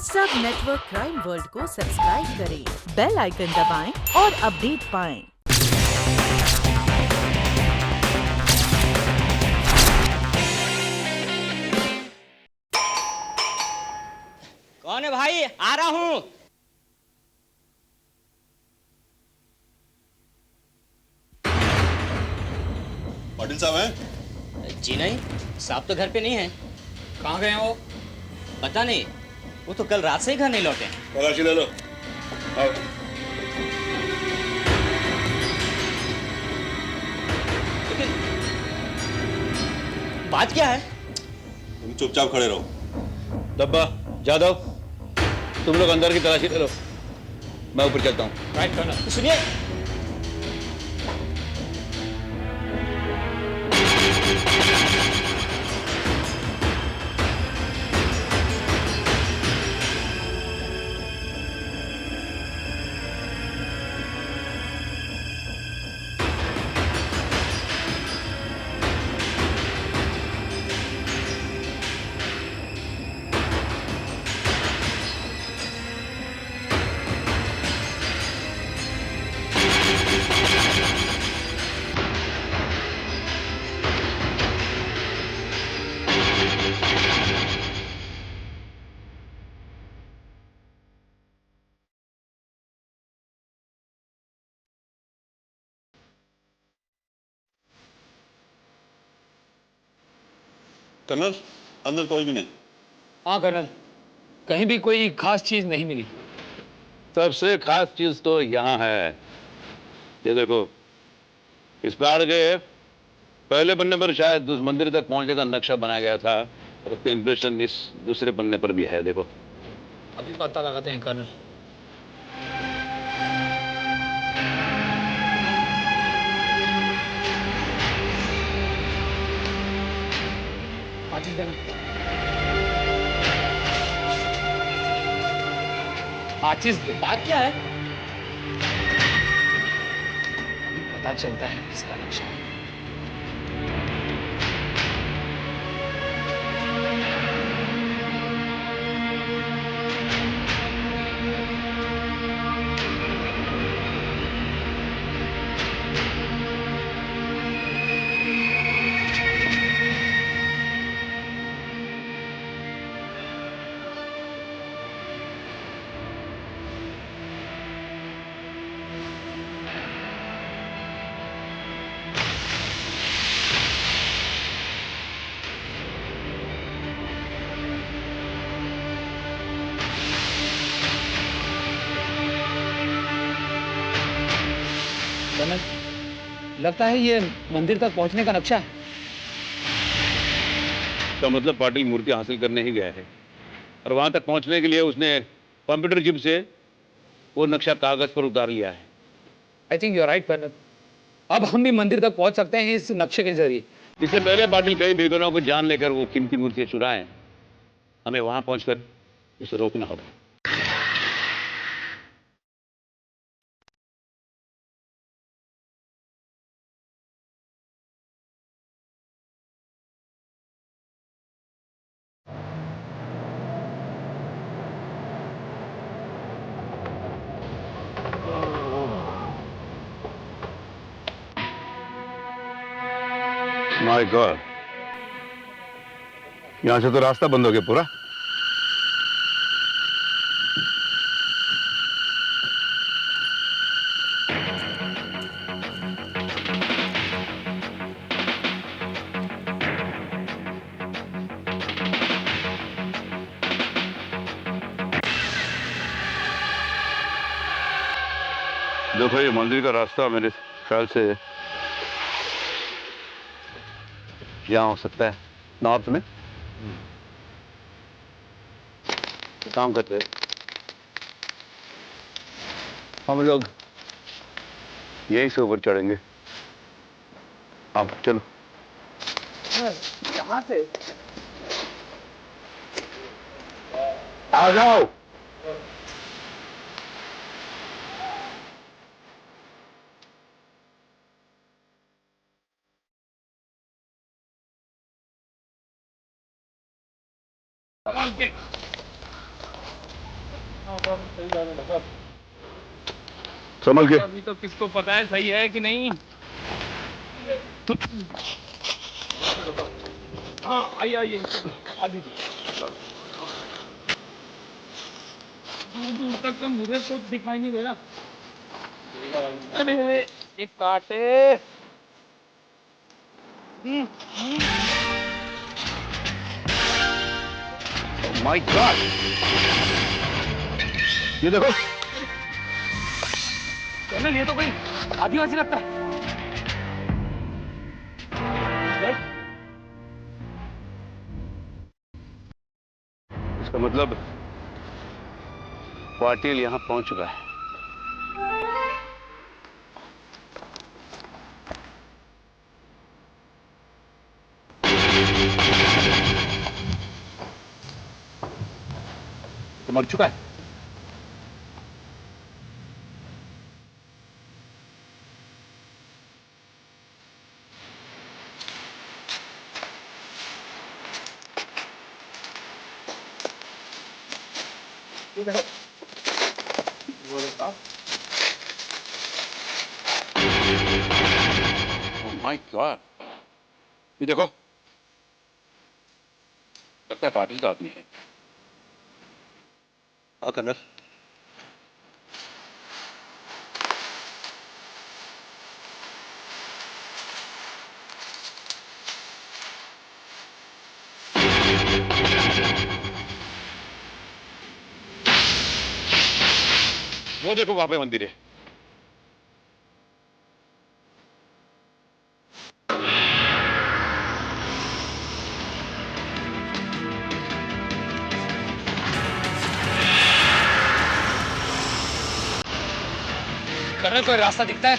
सब network crime world को subscribe करें, बेल आइकन दबाएं और अपडेट पाएं। कौन है भाई? आ रहा हूँ। पाटिल साहब हैं? जी नहीं, साहब तो घर पे नहीं है। कहाँ गए वो? पता नहीं, वो तो कल रात से ही घर नहीं लौटे। तलाशी ले लो। आओ। लेकिन बात क्या है? तुम चुपचाप खड़े रहो। डब्बा, जादव, तुम लोग अंदर की तलाशी ले लो, मैं ऊपर चलता हूँ। Right colonel. सुनिए, कर्नल, अंदर कोई भी नहीं। हाँ कर्नल, कहीं भी कोई खास चीज नहीं मिली। सबसे खास चीज तो यहाँ है, ये देखो, इस पहाड़ के पहले पन्ने पर शायद उस मंदिर तक पहुंचने का नक्शा बनाया गया था, और उसके इंप्रेशन इस दूसरे पन्ने पर भी है। देखो, अभी पता लगाते हैं कर्नल। आशीष देना। आशीष दे। बात क्या है? अभी पता चलता है इसका नक्शा। कर्नल, लगता है ये मंदिर तक पहुंचने का नक्शा है। इसका मतलब पाटिल मूर्ति हासिल करने ही गया है, और वहां तक पहुंचने के लिए उसने कंप्यूटर चिप से वो नक्शा कागज पर उतार लिया है। I think you are right colonel. अब हम भी मंदिर तक पहुंच सकते हैं इस नक्शे के जरिए। इससे पहले पाटिल कई बेगुनाहों को जान लेकर वो कीमती मूर्तियां चुराएं, हमें वहां पहुंचकर उसे रोकना होगा। माय गॉड, यहां से तो रास्ता बंद हो गया पूरा। देखो, ये मंदिर का रास्ता मेरे ख्याल से यहाँ हो सकता है, नॉर्थ में। काम करते हैं हम लोग, यहीं से ऊपर चढ़ेंगे। आप चलो। यहाँ से आ जाओ। संभल के। अभी तो किसको पता है सही है कि नहीं। हाँ आइए आइए आ दीजिए। दूर तक तो मुझे कुछ दिखाई नहीं दे रहा। अरे एक काटे। माय गॉड, ये देखो। कर्नल ये तो कोई आदिवासी लगता है। इसका मतलब पाटिल यहाँ पहुंच चुका है। तो मर चुका है। माय गॉड, ये देखो, लगता है पाटिल का आदमी है। हाँ कर्नल। वो देखो वहां पे मंदिर है। कर्नल कोई रास्ता दिखता है?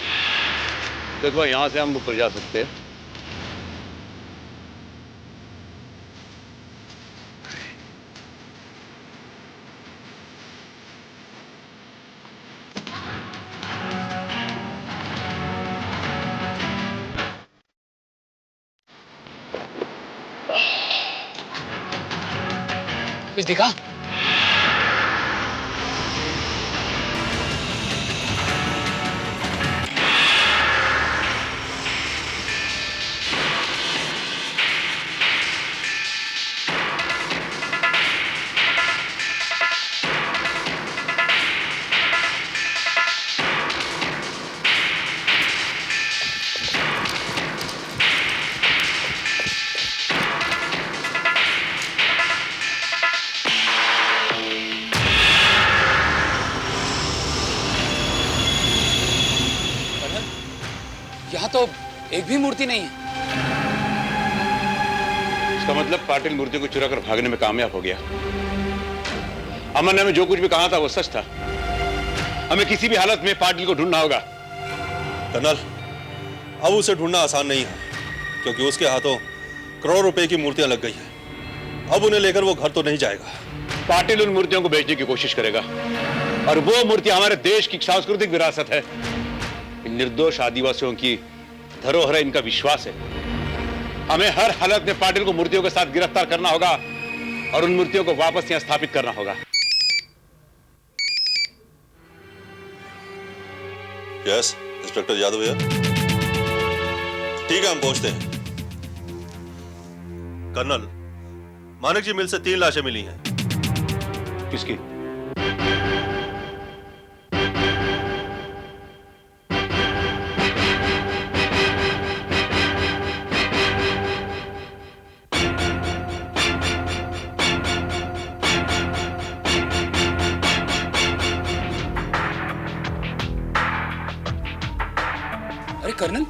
देखो यहां से हम ऊपर जा सकते हैं। कुछ दिखा? यहाँ तो एक भी मूर्ति नहीं है। इसका मतलब पाटिल मूर्ति को चुरा कर भागने में कामयाब हो गया। अमन ने हमें जो कुछ भी कहा था वो सच था। हमें किसी भी हालत में पाटिल को ढूंढना होगा। कर्नल, अब उसे ढूंढना आसान नहीं है, क्योंकि उसके हाथों करोड़ रुपए की मूर्तियां लग गई हैं। अब उन्हें लेकर वो घर तो नहीं जाएगा। पाटिल उन मूर्तियों को बेचने की कोशिश करेगा, और वो मूर्तियां हमारे देश की सांस्कृतिक विरासत है। इन निर्दोष आदिवासियों की धरोहर है, इनका विश्वास है। हमें हर हालत में पाटिल को मूर्तियों के साथ गिरफ्तार करना होगा और उन मूर्तियों को वापस यहां स्थापित करना होगा। यस इंस्पेक्टर यादव भैया, ठीक है हम पहुंचते हैं। कर्नल, मानिक जी मिल से 3 लाशें मिली हैं। किसकी? अरे कर्नल,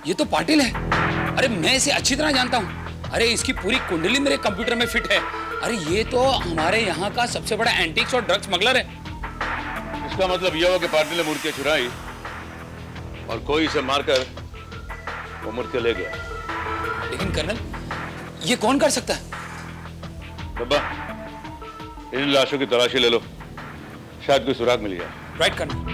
ये तो पाटिल है। अरे मैं इसे अच्छी तरह जानता हूँ। अरे इसकी पूरी कुंडली मेरे कंप्यूटर में फिट है। अरे ये तो हमारे यहाँ का सबसे बड़ा एंटीक्स और ड्रग्स स्मगलर है। इसका मतलब यह हो कि पाटिल ने मूर्तियां चुराई और कोई इसे मारकर वो मूर्तियां ले गया। लेकिन कर्नल, ये कौन कर सकता है? बाबा, इन लाशों की तलाशी ले लो, शायद कोई सुराग मिल जाए। Right colonel.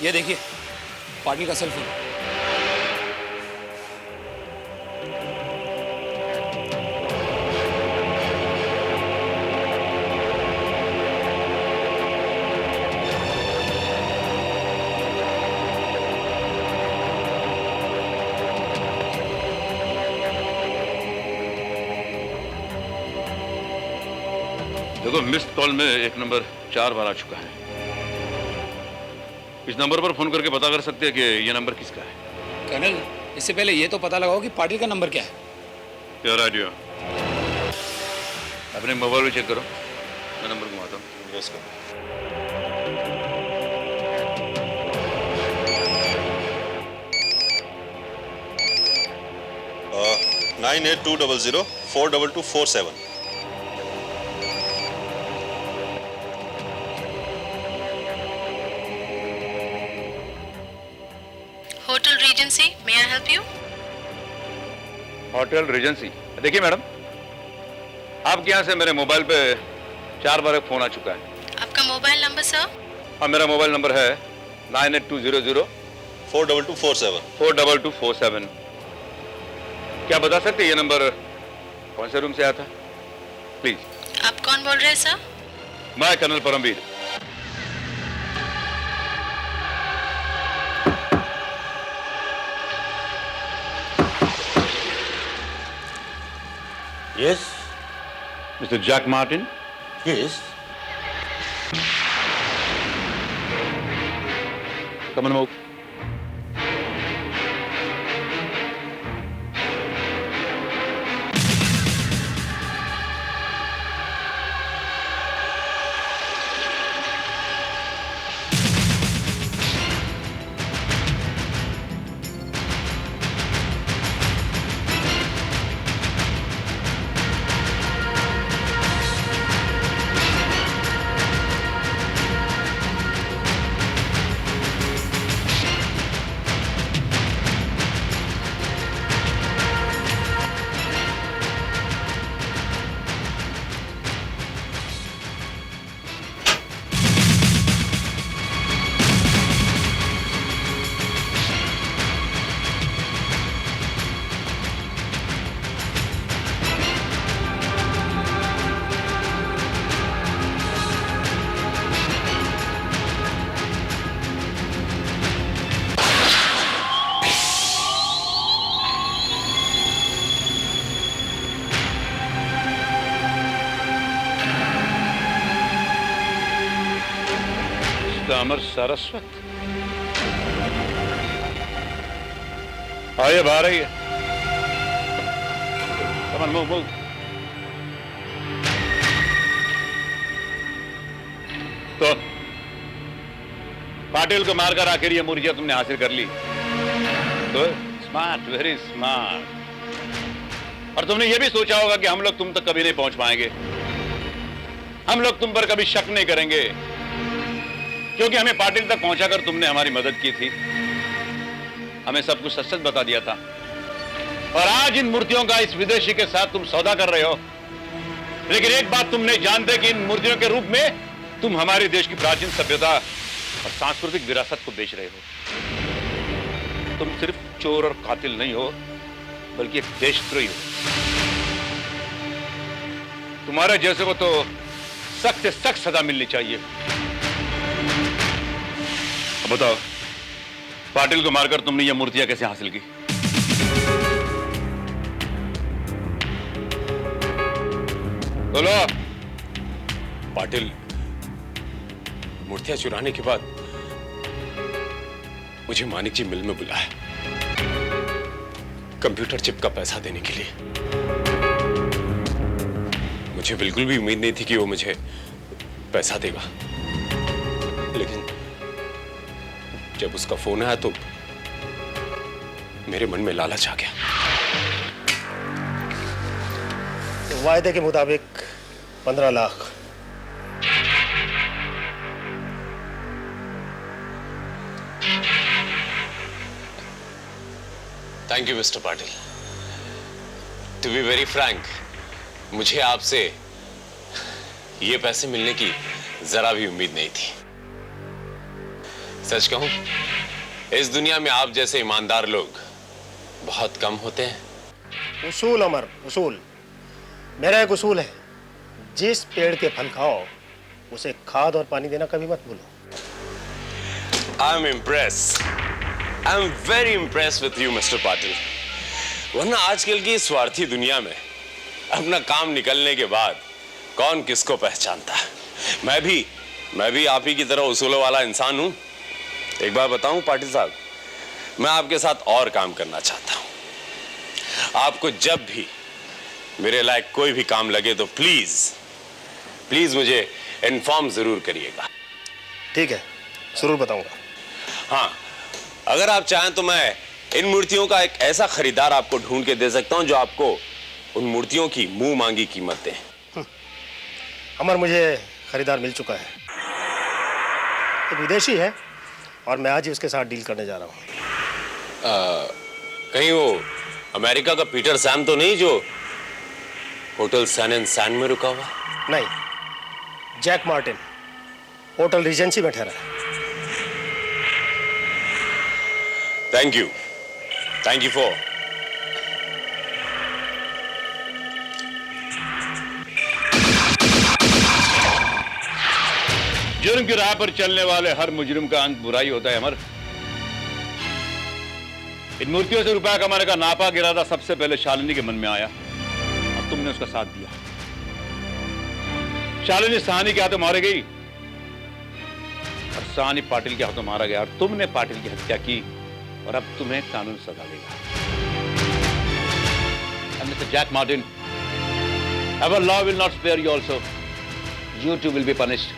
ये देखिए पाटिल का सेल फोन। देखो मिस्ड कॉल में एक नंबर 4 बार आ चुका है। इस नंबर पर फोन करके पता कर सकते हैं कि ये नंबर किसका है। कर्नल, इससे पहले ये तो पता लगाओ कि पाटिल का नंबर क्या है। Your idea. अपने मोबाइल में चेक करो, मैं नंबर घुमाता हूँ। यस कर। 9820042247। Hotel Regency, may I help you? Hotel Regency. देखिए मैडम, आपके यहाँ से मेरे मोबाइल पे 4 बार एक फोन आ चुका है। आपका मोबाइल नंबर सर? हाँ, मेरा मोबाइल नंबर है 9820042247। 42247। क्या बता सकते हैं ये नंबर कौन से रूम से आया था प्लीज? आप कौन बोल रहे हैं सर? मैं colonel Paramveer. Yes, mister Jack Martin. yes. Come on, move. Amar Saraswat आइए, बाहर आइए। Come on, move, move. तो पाटिल को मारकर आखिर ये मुर्गियां तुमने हासिल कर ली। तो स्मार्ट, वेरी स्मार्ट। और तुमने ये भी सोचा होगा कि हम लोग तुम तक कभी नहीं पहुंच पाएंगे, हम लोग तुम पर कभी शक नहीं करेंगे, क्योंकि हमें पाटिल तक पहुंचाकर तुमने हमारी मदद की थी, हमें सब कुछ सच सच बता दिया था। और आज इन मूर्तियों का इस विदेशी के साथ तुम सौदा कर रहे हो, लेकिन एक बात तुम नहीं जानते कि इन मूर्तियों के रूप में तुम हमारे देश की प्राचीन सभ्यता और सांस्कृतिक विरासत को बेच रहे हो। तुम सिर्फ चोर और कातिल नहीं हो, बल्कि एक देशद्रोही हो। तुम्हारे जैसे को तो सख्त से सख्त सजा मिलनी चाहिए। अब बताओ, पाटिल को मारकर तुमने ये मूर्तियां कैसे हासिल की? बोलो। पाटिल मूर्तियां चुराने के बाद मुझे मानिक जी मिल में बुलाया, कंप्यूटर चिप का पैसा देने के लिए। मुझे बिल्कुल भी उम्मीद नहीं थी कि वो मुझे पैसा देगा, लेकिन जब उसका फोन आया तो मेरे मन में लालच आ गया। तो वायदे के मुताबिक 15 lakh. Thank you mister Patil. To be very frank, मुझे आपसे ये पैसे मिलने की जरा भी उम्मीद नहीं थी, सच कहूं, इस दुनिया में आप जैसे ईमानदार लोग बहुत कम होते हैं। उसूल अमर, उसूल। मेरा एक उसूल है, जिस पेड़ के फल खाओ उसे खाद और पानी देना कभी मत भूलो। I am impressed, I am very impressed with you mister Patil. वरना आजकल की स्वार्थी दुनिया में अपना काम निकलने के बाद कौन किसको पहचानता है। मैं भी आप ही की तरह उसूलों वाला इंसान हूं। एक बार बताऊं पाटिल साहब, मैं आपके साथ और काम करना चाहता हूं। आपको जब भी मेरे लायक कोई भी काम लगे तो प्लीज मुझे इन्फॉर्म जरूर करिएगा। ठीक है, जरूर बताऊंगा। हाँ, अगर आप चाहें तो मैं इन मूर्तियों का एक ऐसा खरीदार आपको ढूंढ के दे सकता हूं जो आपको उन मूर्तियों की मुंह मांगी कीमत दे। अमर, मुझे खरीदार मिल चुका है। एक विदेशी है और मैं आज ही उसके साथ डील करने जा रहा हूँ। कहीं वो अमेरिका का पीटर सैम तो नहीं जो होटल सैन एंड सैन में रुका हुआ? नहीं, जैक मार्टिन होटल रीजेंसी में ठहरा है। Thank you for. जुर्म की राह पर चलने वाले हर मुजरिम का अंत बुराई होता है अमर। इन मूर्तियों से रुपया कमाने का नापाक इरादा सबसे पहले शालिनी के मन में आया और तुमने उसका साथ दिया। शालिनी सहानी के हाथों मारी गई और सहानी पाटिल के हाथों मारा गया और तुमने पाटिल की हत्या की और अब तुम्हें कानून सजा देगा। Mister Jack Martin, our law will not spare you also. You too will be punished.